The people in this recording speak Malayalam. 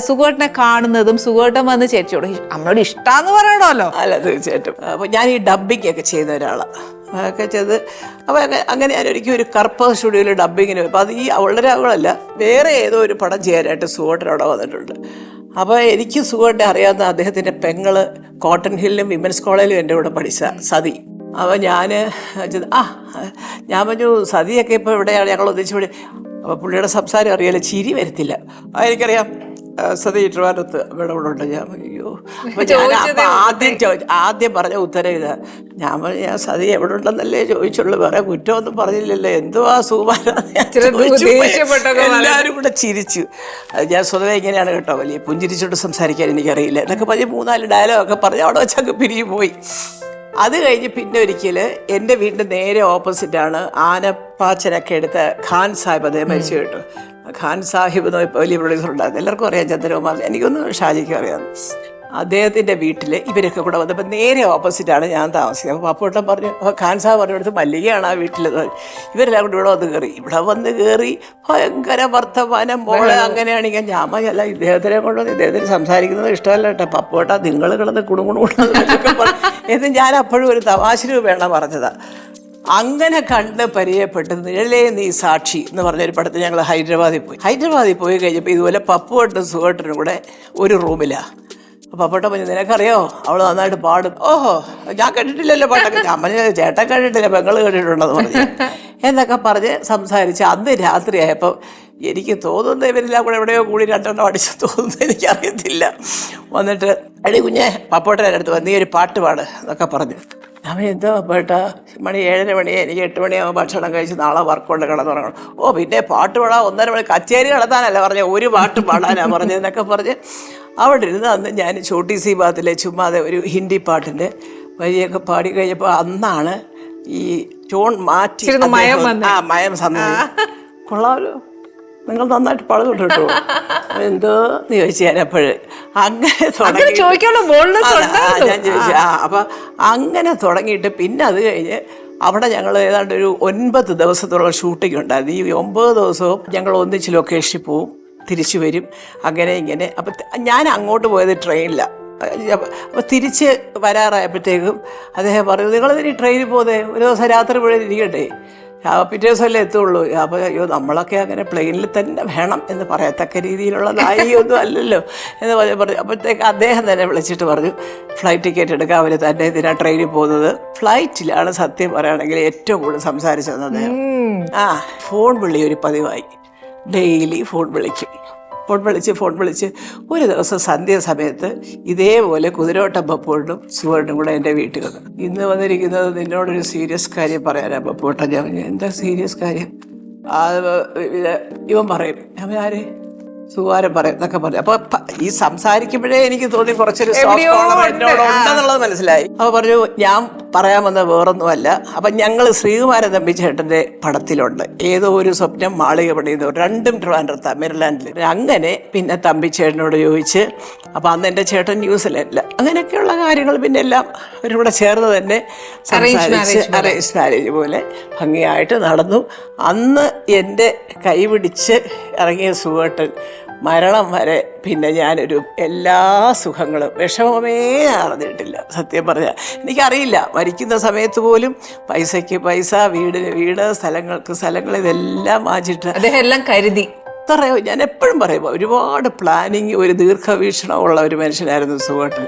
സുഖേട്ടനെ കാണുന്നതും സുഖേട്ടൻ വന്ന് ചേച്ചിയോട് നമ്മളോട് ഇഷ്ടാന്ന് പറയണമല്ലോ. അല്ല, തീർച്ചയായിട്ടും. അപ്പോൾ ഞാൻ ഈ ഡബ്ബിംഗ് ഒക്കെ ചെയ്യുന്ന ഒരാളാണ്. അതൊക്കെ ചെയ്ത് അപ്പോൾ അങ്ങനെ ഞാൻ ഒരിക്കലും ഒരു കർപ്പ സ്റ്റുഡിയോയിൽ ഡബ്ബിങ്ങിന് പോയി. അപ്പോൾ അത് ഈ അവളുടെ അവളല്ല, വേറെ ഏതോ ഒരു പടം ചെയ്യാനായിട്ട് സുഖേട്ടൻ അവിടെ വന്നിട്ടുണ്ട്. അപ്പോൾ എനിക്ക് സുഖേട്ടനെ അറിയാവുന്ന അദ്ദേഹത്തിൻ്റെ പെങ്ങള് കോട്ടൺ ഹില്ലിലും വിമൻസ് കോളേജിലും എൻ്റെ കൂടെ പഠിച്ച സതി. അപ്പോൾ ഞാൻ പറഞ്ഞു സതിയൊക്കെ ഇപ്പോൾ ഇവിടെയാണ്, ഞങ്ങൾ ഒന്നിച്ചു കൂടി. അപ്പോൾ പുള്ളിയുടെ സംസാരം അറിയാലോ, ചിരി വരത്തില്ല. എനിക്കറിയാം സതി ട്രിവാൻഡ്രത്ത് ഇവിടെ ഉണ്ട്. ഞാൻ അയ്യോ, അപ്പോൾ ഞാൻ ആദ്യം പറഞ്ഞ ഉത്തരം ഇതാ. ഞാൻ സതി എവിടെ ഉണ്ടെന്നല്ലേ ചോദിച്ചുള്ളൂ, വേറെ കുറ്റമൊന്നും പറഞ്ഞില്ലല്ലോ, എന്തുവാ സുകുമാരൻ. എല്ലാവരും കൂടെ ചിരിച്ചു. ഞാൻ സ്വതവേ ഇങ്ങനെയാണ് കേട്ടോ, വലിയ പുഞ്ചിരിച്ചോണ്ട് സംസാരിക്കാൻ എനിക്കറിയില്ല എന്നൊക്കെ പറഞ്ഞ് 3-4 ഡയലോഗൊക്കെ പറഞ്ഞ് അവിടെ വെച്ചങ്ങ് പിരിഞ്ഞു പോയി. അത് കഴിഞ്ഞ് പിന്നെ ഒരിക്കൽ എൻ്റെ വീടിൻ്റെ നേരെ ഓപ്പോസിറ്റാണ് ആനപ്പാച്ചനൊക്കെ എടുത്ത ഖാൻ സാഹിബ്. അദ്ദേഹം മരിച്ചു കേട്ടു. ഖാൻ സാഹിബ് എന്ന് വലിയ പ്രൊഡ്യൂസർ ഉണ്ടായിരുന്നു, എല്ലാവർക്കും അറിയാം. ചന്ദ്രകുമാർ, എനിക്കൊന്നും ഷാജിക്കും അറിയാം. അദ്ദേഹത്തിൻ്റെ വീട്ടിൽ ഇവരൊക്കെ കൂടെ വന്നപ്പോൾ നേരെ ഓപ്പോസിറ്റാണ് ഞാൻ താമസിക്കുന്നത്. അപ്പോൾ പപ്പൂട്ടൻ പറഞ്ഞു, അപ്പോൾ ഖാൻ സാഹിബ് പറഞ്ഞെടുത്ത് മല്ലികയാണ് ആ വീട്ടിൽ. ഇവരെല്ലാം കൂടി ഇവിടെ വന്ന് കയറി ഭയങ്കര വർത്തമാനം മോളെ അങ്ങനെയാണെങ്കിൽ ഞാൻ അല്ല, ഇദ്ദേഹത്തിനെ കൊണ്ടുവന്ന് ഇദ്ദേഹത്തിന് സംസാരിക്കുന്നത് ഇഷ്ടമല്ല കേട്ടോ പപ്പൂട്ട, നിങ്ങൾ കിടന്ന് കുണുകുണുകൊണ്ടൊക്കെ എന്ന് ഞാൻ അപ്പോഴും ഒരു തമാശ രൂപേണ പറഞ്ഞതാണ്. അങ്ങനെ കണ്ട് പരിചയപ്പെട്ട് നിഴലേ നീ സാക്ഷി എന്ന് പറഞ്ഞൊരു പടത്തിൽ ഞങ്ങൾ ഹൈദരാബാദിൽ പോയി കഴിഞ്ഞപ്പോൾ ഇതുപോലെ പപ്പുവട്ടും സുഖേട്ടനും കൂടെ ഒരു റൂമിലാണ്. പപ്പട്ട പറഞ്ഞു, നിനക്കറിയോ അവൾ നന്നായിട്ട് പാടും. ഓഹോ, ഞാൻ കേട്ടിട്ടില്ലല്ലോ പാട്ടൊക്കെ. ഞാൻ പറഞ്ഞു, ചേട്ടൻ കേട്ടിട്ടില്ല, പെങ്ങൾ കേട്ടിട്ടുണ്ടെന്ന് പറഞ്ഞു എന്നൊക്കെ പറഞ്ഞ് സംസാരിച്ച് അന്ന് രാത്രിയായപ്പോൾ എനിക്ക് തോന്നുന്നത് ഇവരെല്ലാം കൂടെ എവിടെയോ കൂടി 2 അടിച്ച് തോന്നുന്നത് എനിക്കറിയത്തില്ല. വന്നിട്ട് എടി കുഞ്ഞെ പപ്പോട്ടൻ്റെ അടുത്ത് വന്ന് നീ ഒരു പാട്ട് പാട് എന്നൊക്കെ പറഞ്ഞു. അവൻ എന്തോ പേട്ടാ, 7:30 മണിയെ, എനിക്ക് 8 മണിയാകുമ്പോൾ ഭക്ഷണം കഴിച്ച് നാളെ വർക്കുകൊണ്ട് കിടന്നുറങ്ങണം. ഓ പിന്നെ പാട്ട് പാടാൻ 1:30 മണി കച്ചേരി നടത്താനല്ല പറഞ്ഞത്, ഒരു പാട്ട് പാടാനാണ് പറഞ്ഞതെന്നൊക്കെ പറഞ്ഞ് അവിടെ ഇരുന്ന് അന്ന് ഞാൻ ചോട്ടി സി ബാത്തിലെ ചുമ്മാതെ ഒരു ഹിന്ദി പാട്ടിൻ്റെ വരിയൊക്കെ പാടി കഴിഞ്ഞപ്പോൾ അന്നാണ് ഈ ടോൺ മാറ്റി മയം സമയം. കൊള്ളാമല്ലോ, നിങ്ങൾ നന്നായിട്ട് പാടുന്നുണ്ട് കേട്ടോ എന്തോ എന്ന് ചോദിച്ചു ഞാനപ്പോഴ്. അങ്ങനെ തുടങ്ങി ഞാൻ ചോദിച്ചു. അപ്പം അങ്ങനെ തുടങ്ങിയിട്ട് പിന്നെ അത് കഴിഞ്ഞ് അവിടെ ഞങ്ങൾ ഏതാണ്ട് ഒരു 9 ദിവസത്തോളം ഷൂട്ടിംഗ് ഉണ്ടായിരുന്നു. ഈ 9 ദിവസവും ഞങ്ങൾ ഒന്നിച്ച് ലൊക്കേഷനിൽ പോവും, തിരിച്ചു വരും, അങ്ങനെ ഇങ്ങനെ. അപ്പം ഞാൻ അങ്ങോട്ട് പോയത് ട്രെയിനിലാണ്. അപ്പോൾ തിരിച്ച് വരാറായപ്പോഴത്തേക്കും അദ്ദേഹം പറഞ്ഞു, നിങ്ങളിതിന് ട്രെയിനിൽ പോകുന്നേ, ഒരു ദിവസം രാത്രി മുഴുവൻ ഇരിക്കട്ടെ, പിറ്റേ ദിവസമല്ലേ എത്തുള്ളൂ. അപ്പോൾ അയ്യോ നമ്മളൊക്കെ അങ്ങനെ പ്ലെയിനിൽ തന്നെ വേണം എന്ന് പറയത്തക്ക രീതിയിലുള്ള നായികയൊന്നും അല്ലല്ലോ എന്ന് പറഞ്ഞു. അപ്പോഴത്തേക്ക് അദ്ദേഹം തന്നെ വിളിച്ചിട്ട് പറഞ്ഞു, ഫ്ലൈറ്റ് ടിക്കറ്റ് എടുക്കാൻ അവർ തന്നെ ഇതിനാണ് ട്രെയിനിൽ പോകുന്നത്. ഫ്ലൈറ്റിലാണ് സത്യം പറയുകയാണെങ്കിൽ ഏറ്റവും കൂടുതൽ സംസാരിച്ചത് അദ്ദേഹം. ഫോൺ വിളി ഒരു പതിവായി, ഡെയിലി ഫോൺ വിളിച്ച് ഒരു ദിവസം സന്ധ്യ സമയത്ത് ഇതേപോലെ കുതിരോട്ടം പപ്പോട്ടും സുവർണും കൂടെ എൻ്റെ വീട്ടിൽ വന്നു. ഇന്ന് വന്നിരിക്കുന്നത് നിന്നോടൊരു സീരിയസ് കാര്യം പറയാനാണ് പപ്പോട്ട. ഞാൻ എന്താ സീരിയസ് കാര്യം? ഇവൻ പറയും, അവൻ ആര് സുഖാരം പറയും എന്നൊക്കെ പറയും. അപ്പോൾ ഈ സംസാരിക്കുമ്പോഴേ എനിക്ക് തോന്നി കുറച്ചൊരു എന്നോടുണ്ടെന്നുള്ളത് മനസ്സിലായി. അപ്പോൾ പറഞ്ഞു, ഞാൻ പറയാൻ വന്ന വേറൊന്നുമല്ല. അപ്പം ഞങ്ങൾ ശ്രീകുമാരൻ തമ്പിച്ചേട്ടൻ്റെ പടത്തിലുണ്ട്, ഏതോ ഒരു സ്വപ്നം മാളിക പണിയുന്നു, 2 ട്രിവാൻഡ്രത്താണ്, മെരിലാൻഡിൽ. അങ്ങനെ പിന്നെ തമ്പിച്ചേട്ടനോട് ചോദിച്ച്, അപ്പോൾ അന്ന് എൻ്റെ ചേട്ടൻ ന്യൂസിലല്ല, അങ്ങനെയൊക്കെയുള്ള കാര്യങ്ങൾ പിന്നെ എല്ലാം അവരിവിടെ ചേർന്ന് തന്നെ സംസാരിച്ച് അറേഞ്ച് മാരേജ് പോലെ ഭംഗിയായിട്ട് നടന്നു. അന്ന് എൻ്റെ കൈപിടിച്ച് ഇറങ്ങിയ സുഖേട്ടൻ മരണം വരെ പിന്നെ ഞാനൊരു എല്ലാ സുഖങ്ങളും വിഷമമേ അറിഞ്ഞിട്ടില്ല. സത്യം പറഞ്ഞാൽ എനിക്കറിയില്ല, മരിക്കുന്ന സമയത്ത് പോലും പൈസയ്ക്ക് പൈസ, വീടിന് വീട്, സ്ഥലങ്ങൾക്ക് സ്ഥലങ്ങൾ, ഇതെല്ലാം വാങ്ങിച്ചിട്ട് അദ്ദേഹം എല്ലാം കരുതി. അത്രയോ ഞാൻ എപ്പോഴും പറയുമ്പോൾ ഒരുപാട് പ്ലാനിങ്, ഒരു ദീർഘവീക്ഷണമുള്ള ഒരു മനുഷ്യനായിരുന്നു സുഖേട്ടൻ.